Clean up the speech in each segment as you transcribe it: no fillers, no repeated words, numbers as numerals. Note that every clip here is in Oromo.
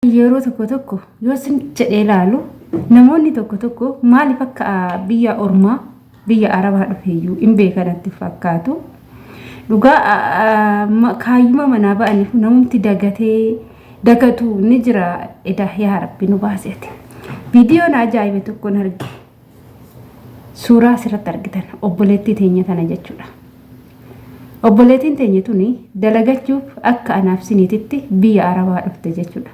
Yeroo tokko tokko yoo isin jedhee ilaalu namoonni tokko tokko maaliif akka biyya ormaa biyya arabaa dhufeeyyuu hin beekanatti fakkaatu. Dhugaa kaayyuma manaa ba'aniif namumti dagatu ni jira. Edaa yaa Rabbi nu baasete. Viidiyoon ajaa'iba tokkoon arge. Suuraa asirratti argitan obboleettii teenya tana jechuudha. Obboleettiin teenya tuni dalagachuuf akka anaaf siniititti biyya arabaa dhufte jechuudha.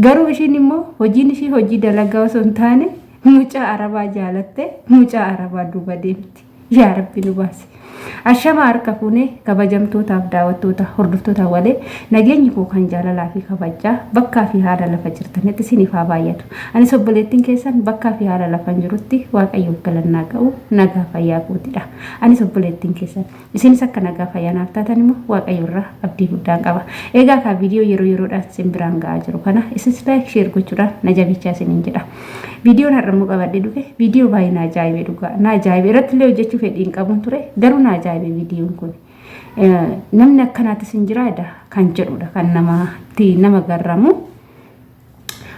Garuu ishiin immoo hojiin ishii hojii dalagaa osoo hin taane mucaa arabaa jaalatte mucaa arabaa duuba deemti. Yaa Rabbi nu baase. Ashama harka fuunee kabajamtootaaf daawwattoota hordoftoota walee nageenyi koo kan jaalalaa fi kabajaa bakkaa fi haala lafa jirtanitti isiniif haa baay'atu. Anis obboleettiin keessan bakkaa fi haala lafa jirutti Waaqayyoof galannaa ga'u nagaa fayyaa kootidha. Anis obboleettiin keessan isinis akka nagaa fayyaa naaf taatan immoo Waaqayyo irraa abdii guddaan qaba. Egaa ka viidiyoo yeroodhaan isin biraan ga'aa jiru kana isinis laayik sheer gochuudhaan na jabichaa isiniin jedha. Viidiyoon har'ammoo qabadhee dhufe viidiyoo baay'ee na ajaa'ibee dhugaa na ajaa'ibee irratti illee hojjechuu fedhiin qabuun ture garuu na ajaa'ibee viidiyoon kun namni akkanaatti sin jiraadha kan jedhudha kan nama garramu.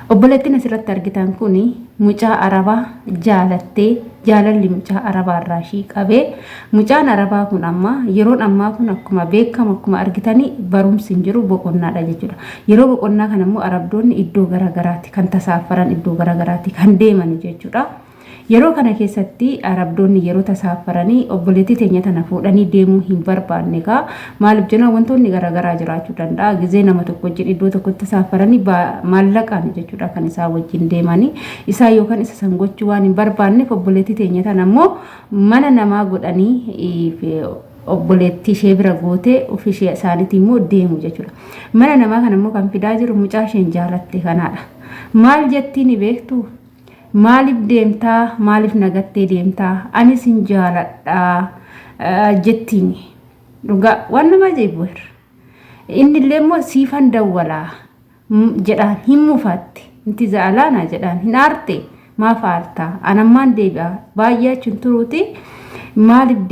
Obboleettiin asirratti argitan kun mucaa arabaa jaalattee jaalalli mucaa arabaa irraa ishii qabee mucaan arabaa kun amma yeroon ammaa kun akkuma beekamu akkuma argitanii barumsi hin jiru boqonnaadha jechuudha. Yeroo boqonnaa kana immoo arabdoonni iddoo garagaraatti kan tasaafaran iddoo garagaraatti kan deeman jechuudha. Yeroo kana keessatti arabdoonni yeroo tasaafaranii obboleettii teenya tana fuudhanii deemuu hin barbaanne kaa maaliif jenna wantoonni garagaraa jiraachuu danda'a. Gizee nama tokko wajjin iddoo tokkotti tasaafaranii maallaqaan jechuudha kan isaa wajjin deemanii isaa yookaan isa san gochuu waan hin barbaanneef obboleettii teenya tana immoo mana namaa godhanii obboleettii ishee bira gootee ofii ishee isaaniitii immoo deemu jechuudha. Mana namaa kana immoo kan fidaa jiru mucaa isheen jaalatte kanaadha. Maal jettii ni beektu? Maaliif deemtaa maaliif nagattee deemtaa anis hin jaaladhaa jettiin dhugaa waan nama ajaa'ibu. Inni illee immoo siifan dawwalaa jedhaan hin mufaatti inti zaalaana jedhaan hin aarte maaf aartaa anammaan deebi'a baay'aachuun turuuti maaliif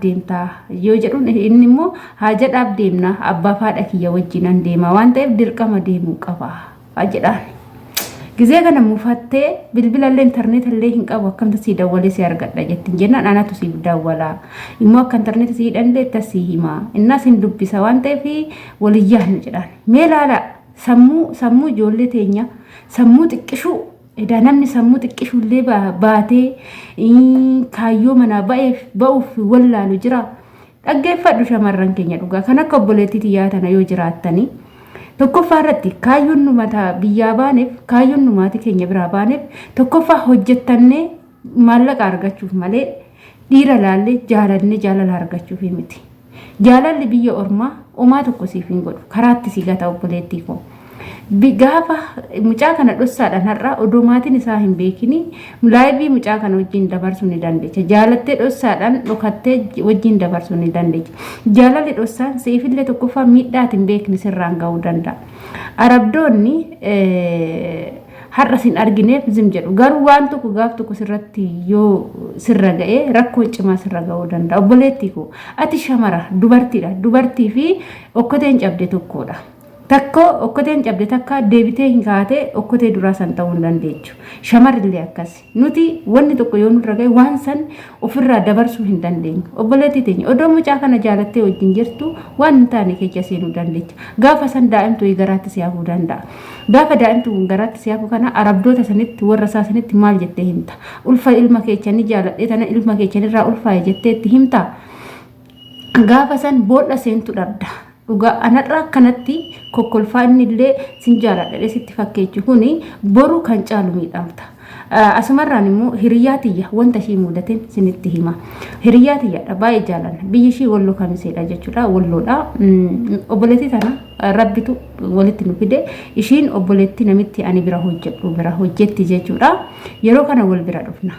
deemtaa yoo jedhuun inni immoo haajadhaaf deemna abbaa faadha kiyya wajjinan deema waan ta'eef dirqama deemuu qaba jedhaan. Gizee kana mufattee bilbila illee internet illee hin qabu akkamta si dawwalee si argadha jettiin jennaan anatu si dawwalaa immoo akka internet si dandeetta si himaa innas hin dubbisa waan ta'eef waliyyaan jedhaan. Mee laala sammuu ijoollee teenya sammuu xiqqishuu edaa namni sammuu xiqqishuu illee baatee kaayyoo manaa ba'uuf wallaalu jira. Dhaggeeffadhu shamarran keenya dhugaa kan akka obboleettii xiyyaa tana yoo jiraattanii. Tokkoffaa irratti kaayyoon numata biyyaa baaneef kaayyoon numaati keenya biraa baaneef tokkoffaa hojjettannee maallaqa argachuuf malee dhiira laallee jaalala argachuuf miti. Jaalalli biyya ormaa omaa tokko siif hin godhu karaatti si gata obboleettii koo. Gaafa mucaa kana dhossaadhaan har'a odoo maatiin isaa hin beekini laayivii mucaa kana wajjin dabarsuu ni dandeecha. Jaalattee dhossaadhaan dhokattee wajjin dabarsuu ni dandeecha. Jaalalli dhossaan siifillee tokkoffaa miidhaati hin beekne sirraan ga'uu danda'a. Arabdoonni har'a sin argineef zim jedhu garuu waan tokko gaaf tokko sirratti yoo sirra ga'ee rakkoo cimaa sirra ga'uu danda'a. Obboleettii koo ati shamara dubartiidha. Dubartii fi okkoteen cabde tokkodha. Takko okkoteen cabde takka deebitee hin kaate okkotee duraa san ta'uu hin dandeechu. Shamarrillee akkasi. Nuti wanni tokko yoo nurra ga'e waan san ofirraa dabarsuu hin dandeenyu. Obboleettii teenya odoo mucaa kana jaalattee wajjin jirtu waan hin taane keessa seenuu dandeecha. Gaafa san daa'imtuu garaatti si hafuu danda'a. Gaafa daa'imtuu garaatti si hafu kana arabdoota sanitti warra isaa sanitti maal jettee himta? Ulfa ilma keechanii jaaladhee tana ilma keechanirraa ulfaa'e jettee itti himta? Gaafa san boolla seentu dhabda. Dhugaa anarraa kanatti kokkolfaa inni illee sin jaaladha sitti fakkeechu kuni boru kan caalu miidhamta. Asumarraan immoo hiriyaa tiyya wanta ishii mudateen sinitti hima. Hiriyaa tiyyaadha baay'ee jaalanna biyyi ishii walloo kamiseedha jechuudha walloodha. Obboleettii tana rabbitu walitti nu fide ishiin obboleettii namitti ani bira hojjetti jechuudha. Yeroo kana wal bira dhufna.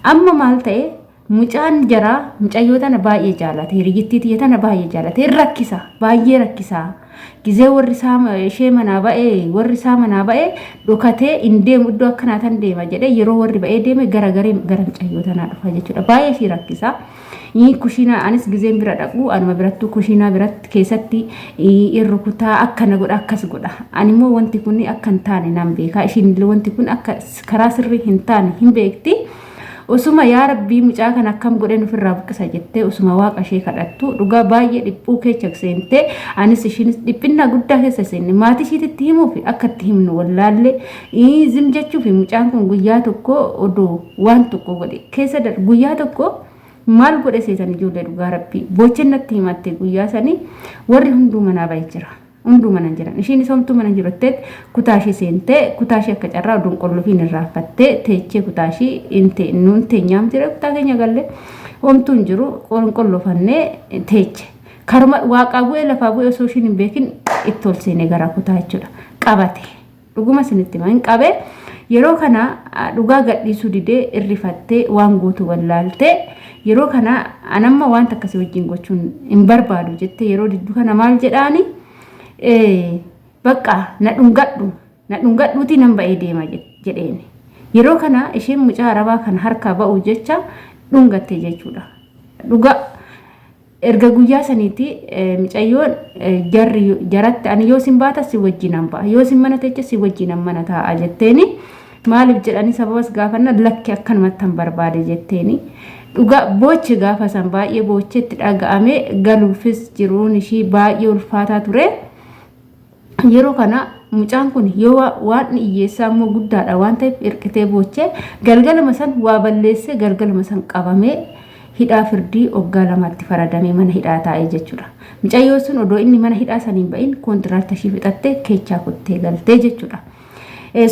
Amma maal ta'e mucaan jara mucayyoo tana baay'ee jaalate hirigittii tiyya tana baay'ee jaalate rakkisa baay'ee rakkisa gizee warri isaa ishee manaa ba'ee warri isaa manaa ba'ee dhokatee hin deemu iddoo akkanaa tan deema jedhee yeroo warri ba'ee deeme gara mucayyoo tanaa dhufa jechuudha baay'ee ishee rakkisa. Kushiinaa anis gizeen bira dhaqu anuma birattuu kushiinaa biratti keessatti irrukutaa akkana godha akkas godha animmoo wanti kun akka hin taane nan beeka ishiin illee wanti kun akka karaa sirrii hin taane hin beekti. Osuma yaa rabbii mucaa kan akkam godhee ofirraa buqqisa jettee osuma waaqa ishee kadhattu dhugaa baay'ee dhiphuu keessa seentee anis ishiinis dhiphina guddaa keessa seenne maatii ishiitti himuuf akka itti himnu wallaallee zim jechuuf mucaan kun guyyaa tokko odoo waan tokko godhe keessa guyyaa tokko maal godhe seetan ijoollee dhugaa rabbii bochennatti himatte guyyaa sanii warri hunduu manaa ba'ee jira. Hunduu mana jiran ishiin somtuu mana jirtee kutaashii seentee kutaashii akka carraa oduun qollofiin irraafattee teechee kutaashii inte nuun teenyaam jira kutaa keenya galle homtuun jiru qollofannee teeche karma waaqaa bu'ee lafaa bu'ee osoo ishiin hin beekin itti ol seenee gara kutaa jechuudha qabate dhuguma sinitti hin qabee yeroo kana dhugaa gadhiisuu didee irrifattee waan gootu wallaaltee yeroo kana anamma waan akkasii wajjin gochuun hin barbaadu jettee yeroo diddu kana maal jedhaani bakka na dhungadhuuti nan ba'ee deema jedheeni yeroo kana isheen mucaa arabaa kan harkaa ba'u jecha dhungatte jechuudha dhuga erga guyyaa saniiti mucayyoon jaratti ani yoo sin baata si wajjinan ba'a yoo sin mana teecha si wajjinan mana taa'a jetteeni maaliif jedhanii sababas gaafanna lakki akkanumatti tan barbaade jetteeni dhuga boochi gaafa san baay'ee boochetti dhaga'ame galuufis jiruun ishii baay'ee ulfaataa ture. Yeroo kana mucaan kun yoo waan iyyeessaa immoo guddaadha waan ta'eef irqitee boochee galgaluma san waa balleessee galgaluma san qabamee hidhaa firdii waggaa lamaatti faradamee mana hidhaa taa'ee jechuudha. Mucayyoo sun odoo inni mana hidhaa saniin ba'in kontiraakta ishii fixattee keechaa kuttee galtee jechuudha.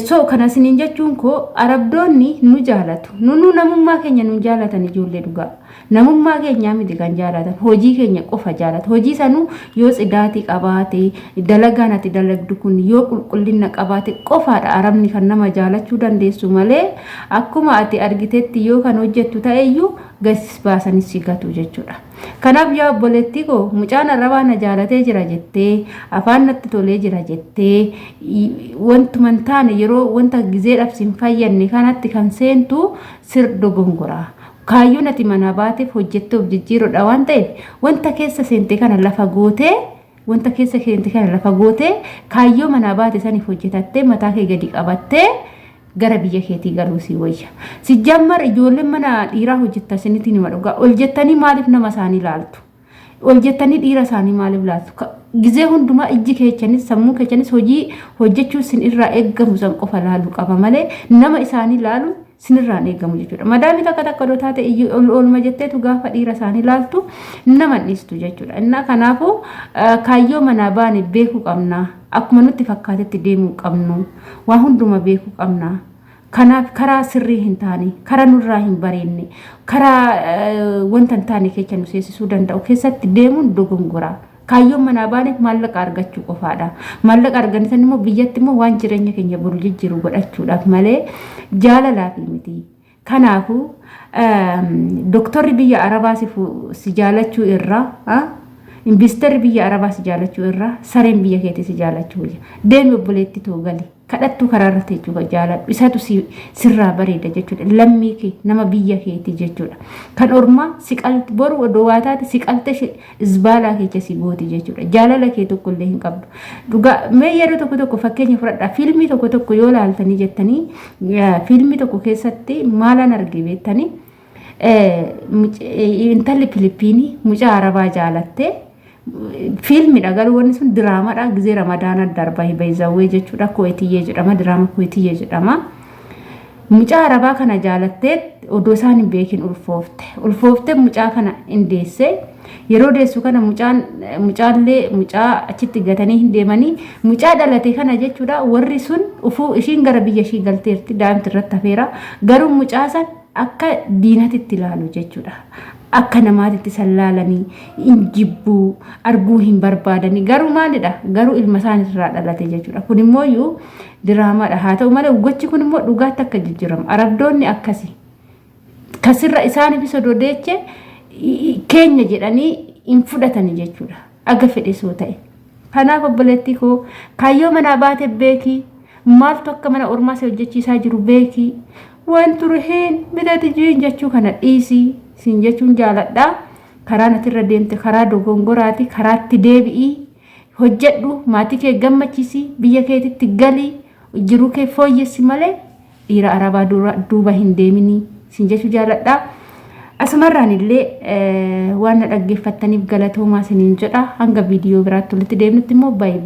So kana siniin jechuun koo arabdoonni nu jaalatu nu namummaa keenya nu jaalatan ijoollee dhugaa. Namummaa keenya miti kan jaalatan hojii keenya qofa jaalatu hojii sanuu yoo cidaatii qabaate dalagaan ati dalagdu kun yoo qulqullina qabaate qofaadha arabni kan nama jaalachuu dandeessu malee akkuma ati argitetti yoo kan hojjettu ta'eyyuu gasis baasanis sigatu jechuudha. Kanaaf yaa obboleettii koo mucaan arabaa na jaalatee jira jettee afaan natti tolee jira jettee wantuma hin taane yeroo wanta gizeedhaaf sin fayyanne kanatti kan seentu sir dogongoraa. Kaayyoon ati mana baateef hojjettuuf jijjiiruudha waan ta'eef wanta keessa seente kana lafa gootee kaayyoo mana baate saniif hojjetattee mataa kee gadi qabattee gara biyya keetii galuu si wayya. Si jammar ijoolleen mana dhiiraa hojjettan sinitti nima dhugaa ol jettanii maaliif nama isaanii laaltu? Ol jettanii dhiira isaanii maaliif laaltu? Gizee hundumaa ijji keechanis sammuu keechanis hojii hojjechuu sin irraa eeggamu san qofa laaluu qaba malee nama isaanii laalu sinirraan eegamu jechuudha. Madaami takka doo taate oolma jetteetu gaafa dhiira isaanii laaltu nama dhiistu jechuudha. Innaa kanaafuu kaayyoo manaa baane beekuu qabna. Akkuma nutti fakkaatetti deemuu qabnu. Waa hunduma beekuu qabna. Kanaaf karaa sirrii hin taane, karaa nurraa hin bareenne, karaa wanta hin taane keessa nu seensisuu danda'u keessatti deemuun dogongoraa. Kaayyoon manaa baaneef maallaqa argachuu qofaadha. Maallaqa arganisan immoo biyyatti immoo waan jireenya keenya boru jijjiiru godhachuudhaaf malee jaalalaaf miti. Kanaafuu doktorri biyya arabaa si jaalachuu irraa investarri biyya arabaa si jaalachuu irraa sareen biyya keetii si jaalachuu deemi obboleetti too gali kadhattuu karaarra teechuu jaaladhu isatu sirraa bareeda jechuudha. Lammii kee nama biyya keetii jechuudha. Kan ormaa siqalti boru odoo waa taate siqalte isbaalaa keessa si gooti jechuudha. Jaalala kee tokko illee hin qabdu. Dhugaa mee yeroo tokko fakkeenya fudhadhaa fiilmii tokko yoo laaltanii jettanii fiilmii tokko keessatti maalan arge beektanii intalli Filipiinii mucaa arabaa jaalattee fiilmiidha garuu wanni sun diraamaadha gizee ramadaana darbaa hibayzawwee jechuudha kuwetiyyee jedhama diraama kuwetiyyee jedhama mucaa arabaa kana jaalattee odoo isaan hin beekin ulfoofte mucaa kana indeesse yeroo deessu kana mucaallee mucaa achitti gatanii hin deemanii mucaa dhalate kana jechuudha warri sun ufuu ishiin gara biyya ishii galteerti daa'imti irratti hafeera garuu mucaa san akka diinatitti ilaalu jechuudha. Akka namaatitti sallaalanii injibbuu arguu hin barbaadanii garuu maalidha garuu ilma isaaniirraa dhalate jechuudha. Kun immoo diraamaadha haa ta'u malee gochi kun immoo dhugaatti akka jijjiiramu arabdoonni akkasi kasirra isaanii fi sododeeche keenya jedhanii hin fudhatanii jechuudha. Aga fedhe soo ta'e. Kanaaf obboleettii koo kaayyoo manaa baate beekii maaltu akka mana ormaa si hojjechiisaa jiru beekii waan ture hin midhati jiin jechuu kana dhiisii siin jechuun jaaladhaa. Karaa natirra deemte karaa dogongoraati karaatti deebi'ii hojjedhu maatii kee gammachiisi biyya keetitti galii jiruu kee fooyyessi malee dhiira arabaa duuba hin deeminii siin jechuu jaaladhaa. Asumarraan illee waan dhaggeeffattaniif galatoomaa isiniin jedha. Hanga viidiyoo biraatti walitti deemnutti immoo baay'ee